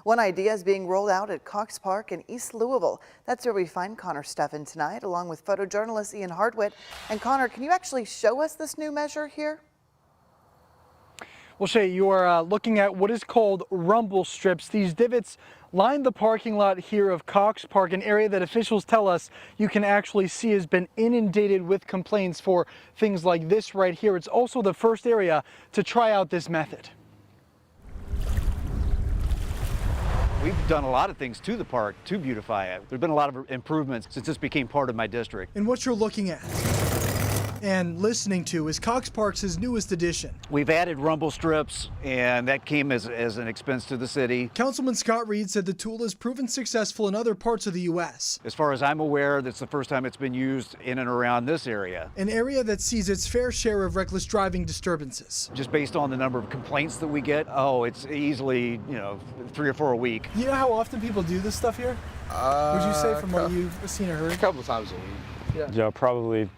One idea is being rolled out at Cox Park in East Louisville. That's where we find Connor Steffen tonight, along with photojournalist Ian Hardwitt. And Connor, can you actually show us this new measure here? Well, Shay, you are looking at what is called rumble strips. These divots line the parking lot here of Cox Park, an area that officials tell us you can actually see has been inundated with complaints for things like this right here. It's also the first area to try out this method. We've done a lot of things to the park to beautify it. There's been a lot of improvements since this became part of my district. And what you're looking at and listening to is Cox Park's newest addition. We've added rumble strips, and that came as an expense to the city. Councilman Scott Reed said the tool has proven successful in other parts of the U.S. As far as I'm aware, that's the first time it's been used in and around this area. An area that sees its fair share of reckless driving disturbances. Just based on the number of complaints that we get, it's easily, 3 or 4 a week. You know how often people do this stuff here? Would you say from what you've seen or heard? A couple times a week. Yeah, probably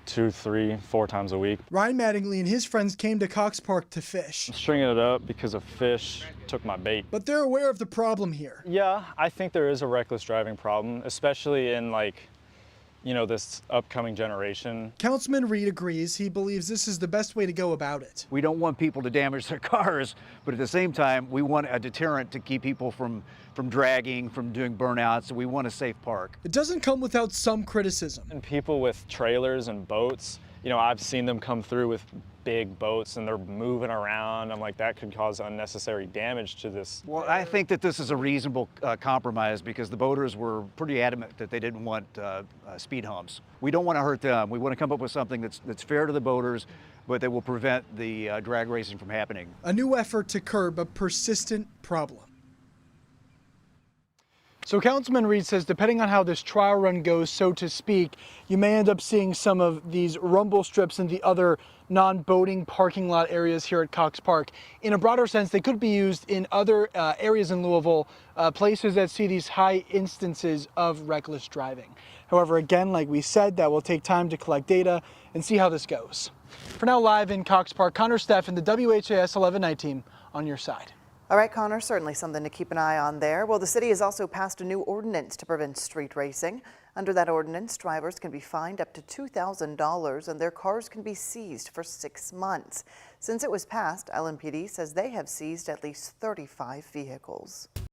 2, 3, 4 times a week. Ryan Mattingly and his friends came to Cox Park to fish. Stringing it up because a fish took my bait. But they're aware of the problem here. Yeah, I think there is a reckless driving problem, especially in this upcoming generation. Councilman Reed agrees. He believes this is the best way to go about it. We don't want people to damage their cars, but at the same time, we want a deterrent to keep people from dragging, from doing burnouts. So we want a safe park. It doesn't come without some criticism. And people with trailers and boats, I've seen them come through with big boats and they're moving around. I'm like, that could cause unnecessary damage to this. Well, I think that this is a reasonable compromise because the boaters were pretty adamant that they didn't want speed humps. We don't want to hurt them. We want to come up with something that's fair to the boaters, but that will prevent the drag racing from happening. A new effort to curb a persistent problem. So Councilman Reed says depending on how this trial run goes, so to speak, you may end up seeing some of these rumble strips in the other non-boating parking lot areas here at Cox Park. In a broader sense, they could be used in other areas in Louisville, places that see these high instances of reckless driving. However, again, like we said, that will take time to collect data and see how this goes. For now, live in Cox Park, Connor Steffen, the WHAS 11 Night Team, on your side. All right, Connor, certainly something to keep an eye on there. Well, the city has also passed a new ordinance to prevent street racing. Under that ordinance, drivers can be fined up to $2,000 and their cars can be seized for 6 months. Since it was passed, LMPD says they have seized at least 35 vehicles.